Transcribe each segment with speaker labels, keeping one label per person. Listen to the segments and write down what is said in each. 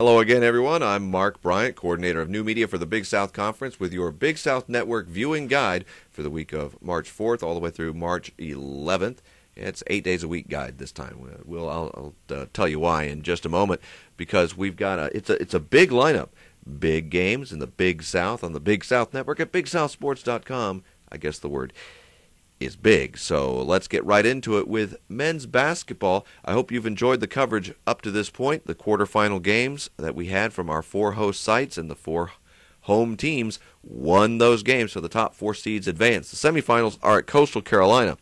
Speaker 1: Hello again, everyone. I'm Mark Bryant, coordinator of new media for the Big South Conference, with your Big South Network viewing guide for the week of March 4th all the way through March 11th. It's 8 days a week guide this time. I'll tell you why in just a moment, because we've got it's a big lineup, big games in the Big South on the Big South Network at BigSouthSports.com. I guess the word is big. So let's get right into it with men's basketball. I hope you've enjoyed the coverage up to this point. The quarterfinal games that we had from our four host sites and the four home teams won those games, so the top four seeds advance. The semifinals are at Coastal Carolina.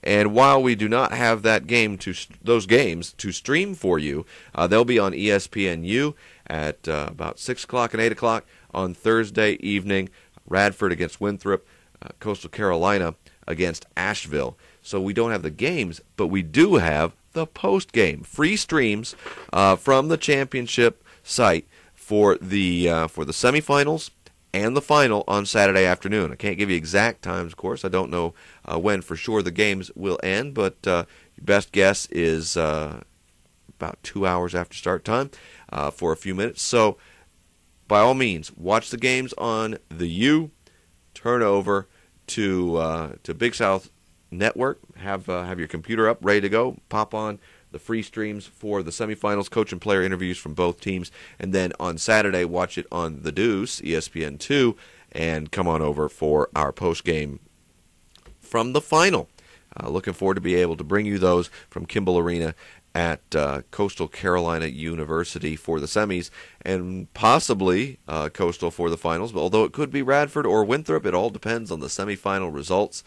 Speaker 1: And while we do not have those games to stream for you, they'll be on ESPNU at about 6 o'clock and 8 o'clock on Thursday evening. Radford against Winthrop, Coastal Carolina against Asheville. So we don't have the games, but we do have the post-game free streams from the championship site for the semifinals and the final on Saturday afternoon. I can't give you exact times, of course. I don't know when for sure the games will end, but your best guess is about 2 hours after start time for a few minutes. So by all means, watch the games on the U. Turn over to Big South Network. Have your computer up, ready to go. Pop on the free streams for the semifinals, coach and player interviews from both teams, and then on Saturday watch it on the Deuce, ESPN2, and come on over for our post game from the final. Looking forward to be able to bring you those from Kimball Arena at Coastal Carolina University for the semis, and possibly Coastal for the finals. But although it could be Radford or Winthrop, it all depends on the semifinal results,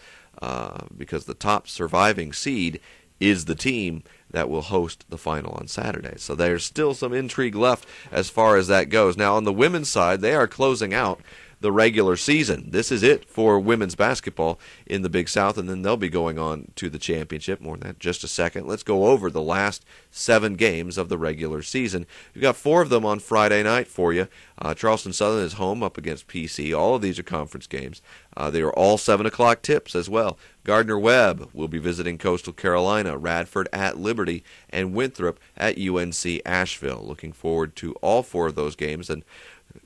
Speaker 1: because the top surviving seed is the team that will host the final on Saturday. So there's still some intrigue left as far as that goes. Now on the women's side, they are closing out the regular season. This is it for women's basketball in the Big South, and then they'll be going on to the championship. More than that in just a second. Let's go over the last 7 games of the regular season. We've got 4 of them on Friday night for you. Charleston Southern is home up against PC. All of these are conference games. They are all 7 o'clock tips as well. Gardner-Webb will be visiting Coastal Carolina, Radford at Liberty, and Winthrop at UNC Asheville. Looking forward to all 4 of those games, and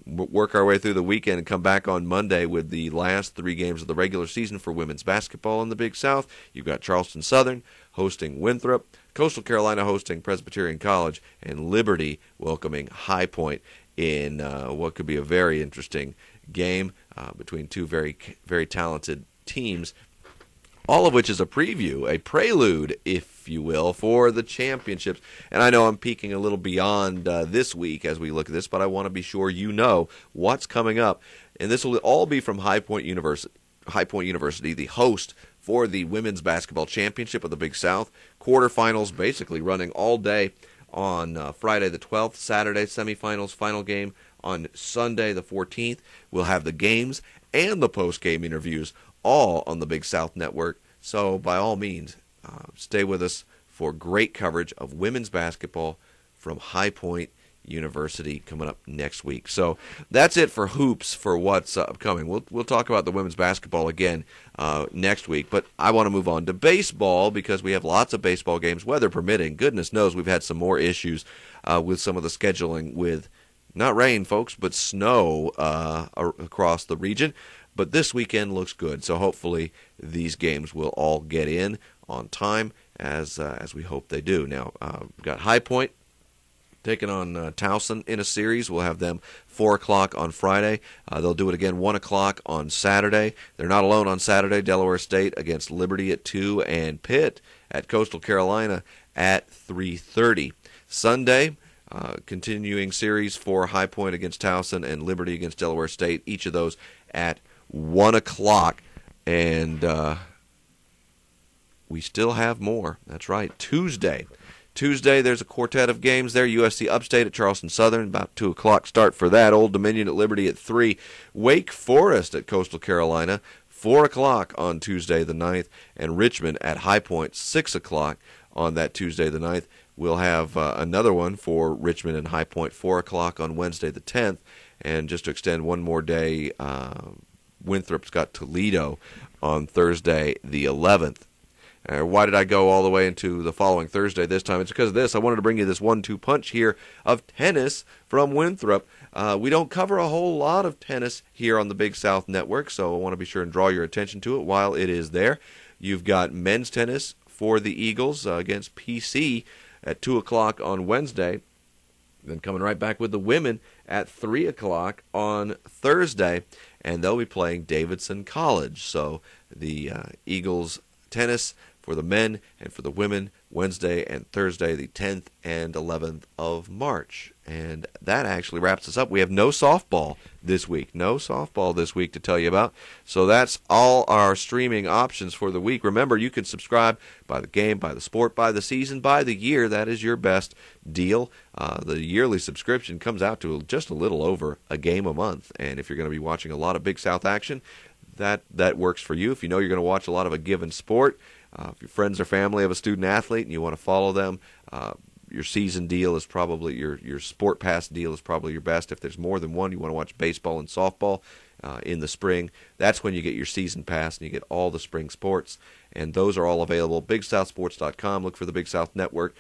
Speaker 1: work our way through the weekend and come back on Monday with the last 3 games of the regular season for women's basketball in the Big South. You've got Charleston Southern hosting Winthrop, Coastal Carolina hosting Presbyterian College, and Liberty welcoming High Point in what could be a very interesting game between 2 very, very talented teams, all of which is a preview, a prelude, if you will, for the championships. And I know I'm peeking a little beyond this week as we look at this, but I want to be sure you know what's coming up. And this will all be from High Point University. High Point University, the host for the Women's Basketball Championship of the Big South. Quarterfinals basically running all day on Friday the 12th, Saturday semifinals, final game on Sunday the 14th. We'll have the games and the post-game interviews all on the Big South Network. So by all means, stay with us for great coverage of women's basketball from High Point University coming up next week. So that's it for hoops for what's upcoming. We'll talk about the women's basketball again next week, but I want to move on to baseball because we have lots of baseball games, weather permitting. Goodness knows we've had some more issues with some of the scheduling with not rain, folks, but snow across the region. But this weekend looks good, so hopefully these games will all get in on time as we hope they do. Now, we've got High Point taking on Towson in a series. We'll have them 4 o'clock on Friday. They'll do it again 1 o'clock on Saturday. They're not alone on Saturday. Delaware State against Liberty at 2 and Pitt at Coastal Carolina at 3:30. Sunday, continuing series for High Point against Towson and Liberty against Delaware State, each of those at 1 o'clock, and we still have more. That's right, Tuesday, there's a quartet of games there. USC Upstate at Charleston Southern, about 2 o'clock start for that. Old Dominion at Liberty at 3. Wake Forest at Coastal Carolina, 4 o'clock on Tuesday the 9th, and Richmond at High Point, 6 o'clock on that Tuesday the 9th. We'll have another one for Richmond and High Point, 4 o'clock on Wednesday the 10th, and just to extend one more day, Winthrop's got Toledo on Thursday the 11th. Why did I go all the way into the following Thursday this time? It's because of this. I wanted to bring you this 1-2 punch here of tennis from Winthrop. We don't cover a whole lot of tennis here on the Big South Network, so I want to be sure and draw your attention to it while it is there. You've got men's tennis for the Eagles against PC at 2 o'clock on Wednesday. Then coming right back with the women at 3 o'clock on Thursday, and they'll be playing Davidson College. So the Eagles tennis for the men and for the women Wednesday and Thursday, the 10th and 11th of March. And that actually wraps us up. We have no softball this week. No softball this week to tell you about. So that's all our streaming options for the week. Remember, you can subscribe by the game, by the sport, by the season, by the year. That is your best deal. The yearly subscription comes out to just a little over a game a month. And if you're going to be watching a lot of Big South action, that works for you. If you know you're going to watch a lot of a given sport, if your friends or family have a student athlete and you want to follow them, your season deal is probably your sport pass deal is probably your best. If there's more than one, you want to watch baseball and softball in the spring. That's when you get your season pass and you get all the spring sports. And those are all available. BigSouthSports.com. Look for the Big South Network.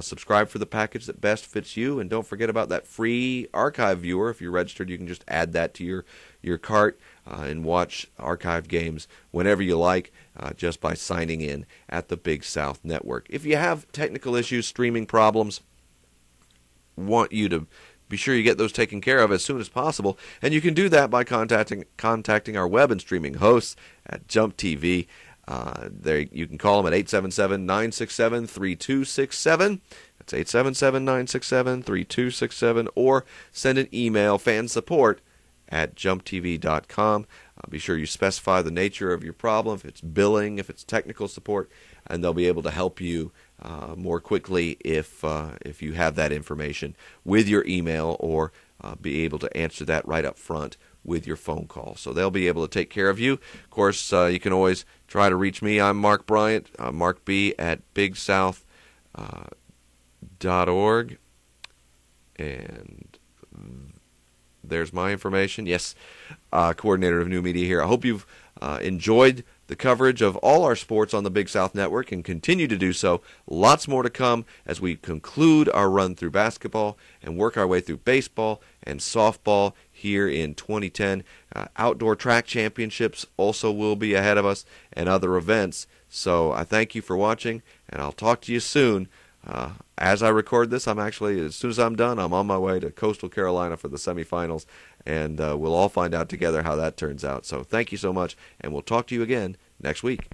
Speaker 1: Subscribe for the package that best fits you. And don't forget about that free archive viewer. If you're registered, you can just add that to your cart and watch archive games whenever you like just by signing in at the Big South Network. If you have technical issues, streaming problems, want you to be sure you get those taken care of as soon as possible. And you can do that by contacting our web and streaming hosts at Jump TV. There you can call them at 877-967-3267. That's 877-967-3267. Or send an email, fansupport@jumptv.com. Be sure you specify the nature of your problem, if it's billing, if it's technical support, and they'll be able to help you more quickly if you have that information with your email, or be able to answer that right up front with your phone call. So they'll be able to take care of you. Of course, you can always try to reach me. I'm Mark Bryant, Mark B. at bigsouth.org. And there's my information. Yes, coordinator of new media here. I hope you've enjoyed the coverage of all our sports on the Big South Network and continue to do so. Lots more to come as we conclude our run through basketball and work our way through baseball and softball here in 2010. Outdoor track championships also will be ahead of us, and other events. So I thank you for watching, and I'll talk to you soon. As I record this, as soon as I'm done, I'm on my way to Coastal Carolina for the semifinals, and we'll all find out together how that turns out. So thank you so much, and we'll talk to you again next week.